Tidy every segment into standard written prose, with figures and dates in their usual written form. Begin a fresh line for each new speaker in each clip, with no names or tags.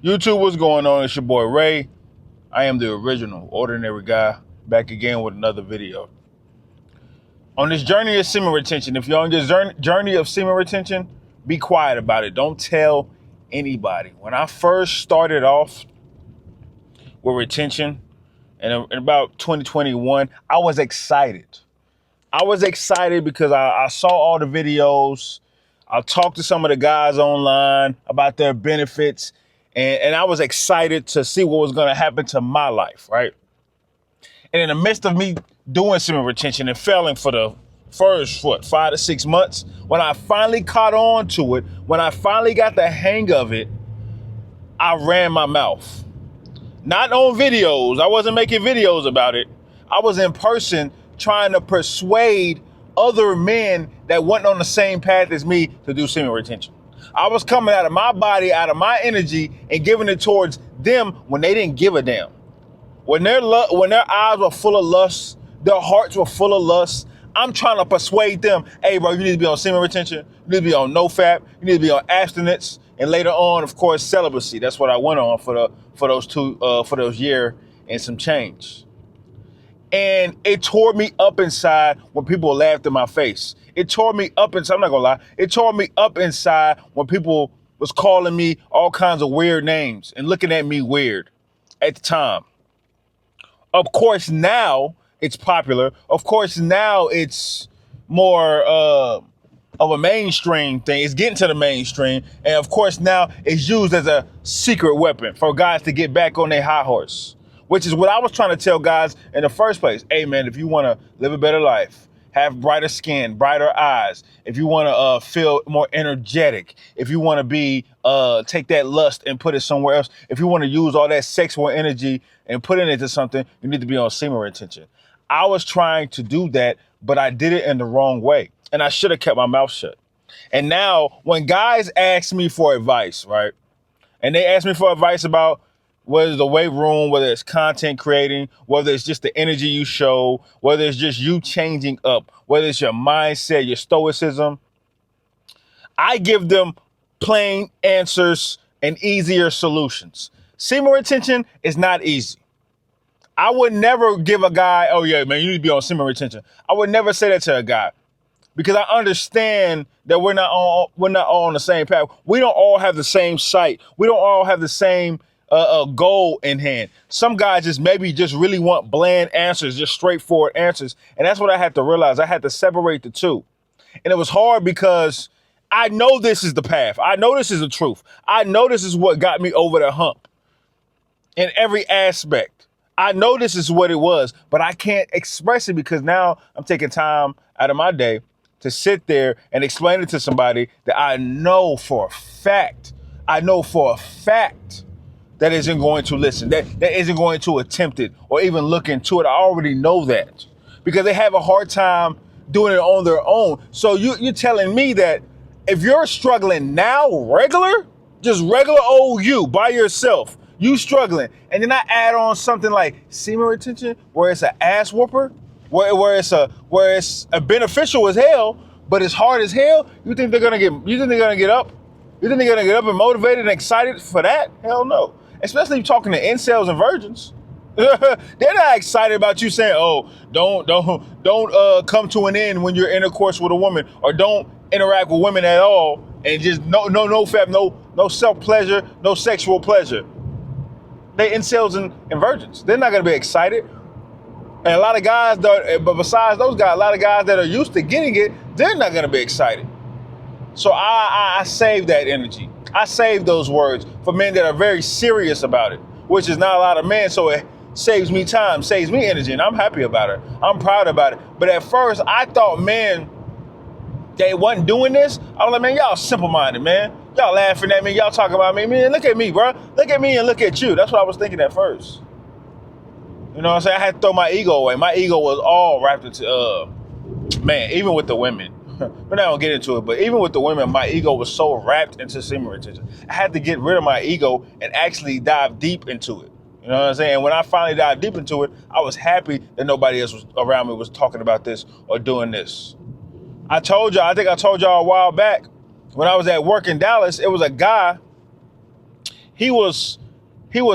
YouTube, what's going on? It's your boy Ray. I am the original ordinary guy, back again with another video. On this journey of semen retention, if you're on this journey of semen retention, be quiet about it. Don't tell anybody. When I first started off with retention in about 2021, I was excited. I was excited because I saw all the videos. I talked to some of the guys online about their benefits. And I was excited to see what was going to happen to my life, right? And in the midst of me doing semen retention and failing for the first, 5 to 6 months, when I finally caught on to it, when I finally got the hang of it, I ran my mouth. Not on videos. I wasn't making videos about it. I was in person trying to persuade other men that weren't on the same path as me to do semen retention. I was coming out of my body, out of my energy, and giving it towards them when they didn't give a damn. When their eyes were full of lust, their hearts were full of lust, I'm trying to persuade them, hey, bro, you need to be on semen retention. You need to be on no-fap. You need to be on abstinence. And later on, of course, celibacy. That's what I went on for those year and some change. And it tore me up inside when people laughed in my face. It tore me up inside. I'm not gonna lie. It tore me up inside when people was calling me all kinds of weird names and looking at me weird at the time. Of course, now it's popular. Of course, now it's more of a mainstream thing. It's getting to the mainstream. And of course, now it's used as a secret weapon for guys to get back on their high horse, which is what I was trying to tell guys in the first place. Hey, man, if you want to live a better life, have brighter skin, brighter eyes, if you want to feel more energetic, if you want to be take that lust and put it somewhere else, if you want to use all that sexual energy and put it into something, you need to be on semen retention. I was trying to do that, but I did it in the wrong way. And I should have kept my mouth shut. And now when guys ask me for advice, right? And they ask me for advice about whether it's the weight room, whether it's content creating, whether it's just the energy you show, whether it's just you changing up, whether it's your mindset, your stoicism, I give them plain answers and easier solutions. Semen retention is not easy. I would never give a guy, oh yeah, man, you need to be on semen retention. I would never say that to a guy because I understand that we're not all on the same path. We don't all have the same sight. We don't all have the same goal in hand. Some guys just really want bland answers, just straightforward answers. And that's what I had to realize. I had to separate the two. And it was hard because I know this is the path. I know this is the truth. I know this is what got me over the hump in every aspect. I know this is what it was, but I can't express it because now I'm taking time out of my day to sit there and explain it to somebody that I know for a fact that isn't going to listen, that isn't going to attempt it or even look into it. I already know that because they have a hard time doing it on their own. So you're telling me that if you're struggling now, just regular old you by yourself, you struggling, and then I add on something like semen retention, where it's an ass whooper, where it's a beneficial as hell, but it's hard as hell. You think they're gonna get up? You think they're gonna get up and motivated and excited for that? Hell no. Especially if you're talking to incels and virgins. They're not excited about you saying, oh, don't come to an end when you're intercourse with a woman, or don't interact with women at all, and just no fap, no self pleasure, no sexual pleasure. They incels and virgins. They're not gonna be excited. And a lot of guys, but besides those guys, a lot of guys that are used to getting it, they're not gonna be excited. So I save that energy. I save those words for men that are very serious about it, which is not a lot of men. So it saves me time, saves me energy, and I'm happy about it. I'm proud about it. But at first, I thought, man, they wasn't doing this. I was like, man, y'all simple-minded, man. Y'all laughing at me. Y'all talking about me. Man, look at me, bro. Look at me and look at you. That's what I was thinking at first. You know what I'm saying? I had to throw my ego away. My ego was all wrapped into, man, even with the women. We're not gonna get into it, but even with the women, my ego was so wrapped into semen retention. I had to get rid of my ego and actually dive deep into it. You know what I'm saying? When I finally dived deep into it, I was happy that nobody else was around me was talking about this or doing this. I think I told y'all a while back, when I was at work in Dallas, it was a guy he was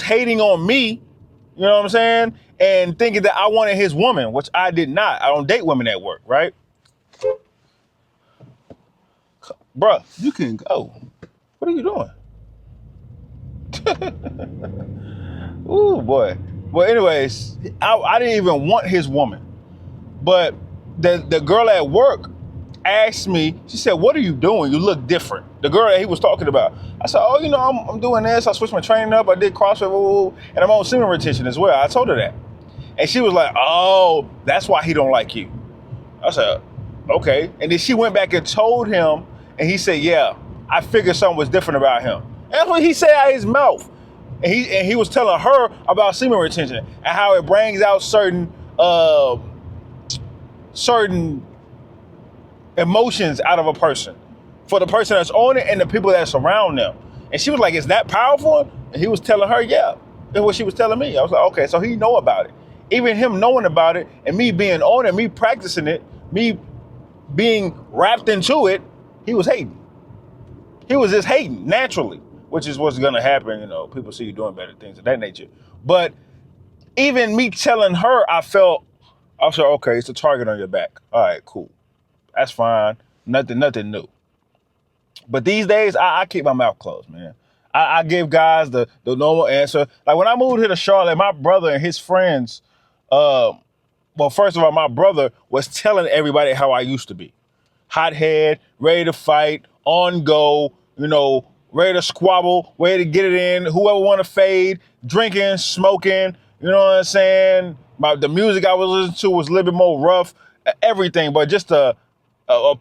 hating on me, you know what I'm saying? And thinking that I wanted his woman, which I did not. I don't date women at work, right? Bruh, you can go. What are you doing? Ooh, boy. Well, anyways, I didn't even want his woman. But the girl at work asked me, she said, what are you doing? You look different. The girl that he was talking about. I said, oh, I'm doing this. I switched my training up. I did CrossFit, and I'm on semen retention as well. I told her that. And she was like, oh, that's why he don't like you. I said, okay. And then she went back and told him, and he said, yeah, I figured something was different about him. And that's what he said out of his mouth. And he was telling her about semen retention and how it brings out certain emotions out of a person for the person that's on it and the people that surround them. And she was like, is that powerful? And he was telling her, yeah, that's what she was telling me. I was like, okay, so he know about it. Even him knowing about it and me being on it, me practicing it, me being wrapped into it, he was hating. He was just hating naturally, which is what's going to happen. People see you doing better things of that nature. But even me telling her, I said, okay, it's a target on your back. All right, cool. That's fine. Nothing new. But these days, I keep my mouth closed, man. I give guys the normal answer. Like when I moved here to Charlotte, my brother and his friends, well, first of all, my brother was telling everybody how I used to be. Hothead, ready to fight, on go, ready to squabble, ready to get it in, whoever want to fade, drinking, smoking, you know what I'm saying? The music I was listening to was a little bit more rough, everything, but just a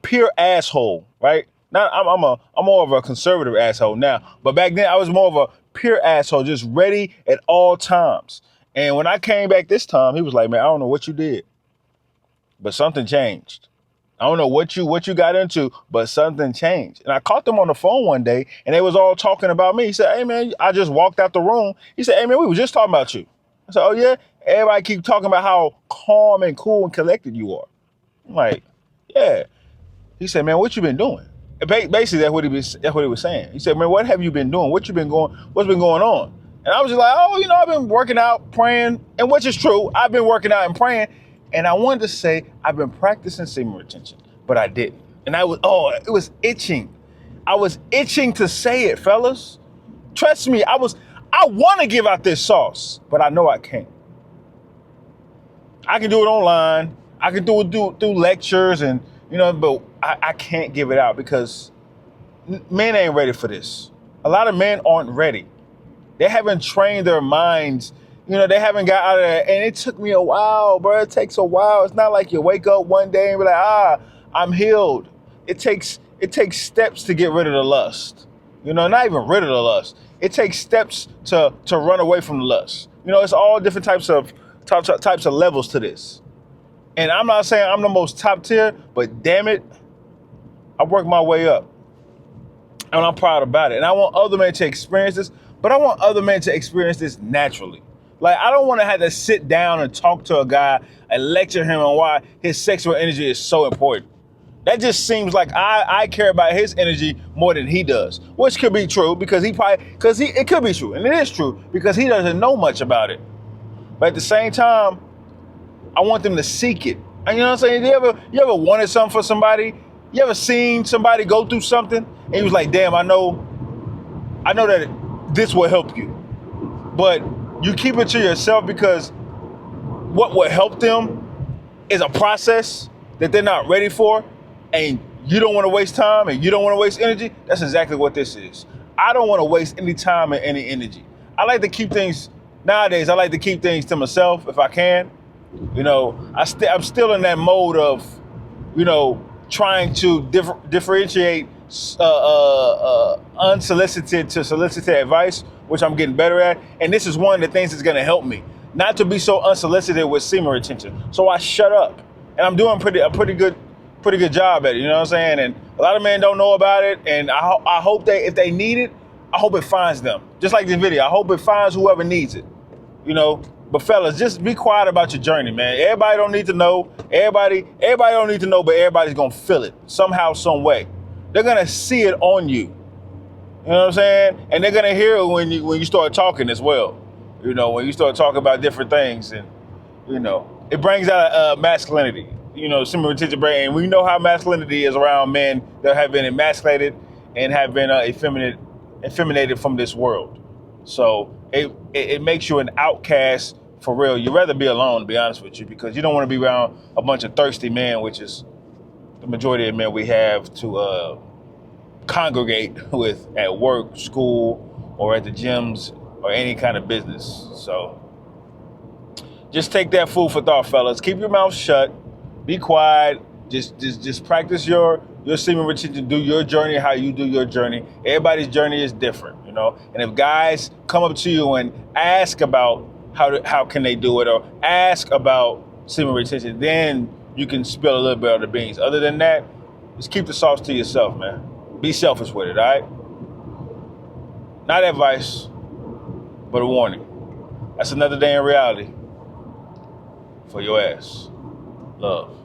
pure asshole, right? Now I'm more of a conservative asshole now, but back then I was more of a pure asshole, just ready at all times. And when I came back this time, he was like, man, I don't know what you did, but something changed. I don't know what you got into, but something changed. And I caught them on the phone one day, and they was all talking about me. He said, hey, man, I just walked out the room. He said, hey, man, we were just talking about you. I said, oh, yeah? Everybody keep talking about how calm and cool and collected you are. I'm like, yeah. He said, man, what you been doing? Basically, that's what he was saying. He said, man, what have you been doing? What's been going on? And I was just like, oh, I've been working out, praying, and which is true. I've been working out and praying. And I wanted to say I've been practicing semen retention, but I didn't. And it was itching. I was itching to say it, fellas. Trust me, I want to give out this sauce, but I know I can't. I can do it online. I can do it through lectures but I can't give it out because men ain't ready for this. A lot of men aren't ready. They haven't trained their minds. They haven't got out of there. And it took me a while, bro. It takes a while. It's not like you wake up one day and be like, I'm healed. It takes steps to get rid of the lust. Not even rid of the lust. It takes steps to run away from the lust. It's all different types of levels to this. And I'm not saying I'm the most top tier, but damn it, I worked my way up. And I'm proud about it. And I want other men to experience this, but I want other men to experience this naturally. Like, I don't want to have to sit down and talk to a guy and lecture him on why his sexual energy is so important. That just seems like I care about his energy more than he does, which could be true because it could be true. And it is true because he doesn't know much about it. But at the same time, I want them to seek it. And you know what I'm saying? You ever wanted something for somebody? You ever seen somebody go through something and you was like, damn, I know that this will help you. But you keep it to yourself because what will help them is a process that they're not ready for, and you don't want to waste time and you don't want to waste energy. That's exactly what this is. I don't want to waste any time and any energy. Nowadays, I like to keep things to myself if I can. I'm still in that mode of, trying to differentiate unsolicited to solicited advice, which I'm getting better at. And this is one of the things that's going to help me not to be so unsolicited with semen retention. So I shut up, and I'm doing a pretty good job at it. You know what I'm saying? And a lot of men don't know about it. And I hope if they need it, I hope it finds them. Just like this video, I hope it finds whoever needs it. But fellas, just be quiet about your journey, man. Everybody don't need to know. Everybody don't need to know, but everybody's gonna feel it somehow, some way. They're gonna see it on you. You know what I'm saying? And they're gonna hear it when you start talking as well. You know, when you start talking about different things, and you know, it brings out masculinity. You know, semen retention brain, and we know how masculinity is around men that have been emasculated and have been effeminated from this world. So it makes you an outcast for real. You'd rather be alone, to be honest with you, because you don't want to be around a bunch of thirsty men, which is the majority of men we have to congregate with at work, school, or at the gyms, or any kind of business. So just take that food for thought, fellas. Keep your mouth shut. Be quiet. Just practice your semen retention. Do your journey how you do your journey. Everybody's journey is different, you know. And if guys come up to you and ask about how can they do it, or ask about semen retention, then you can spill a little bit of the beans. Other than that, just keep the sauce to yourself, man. Be selfish with it, all right? Not advice, but a warning. That's another day in reality for your ass. Love.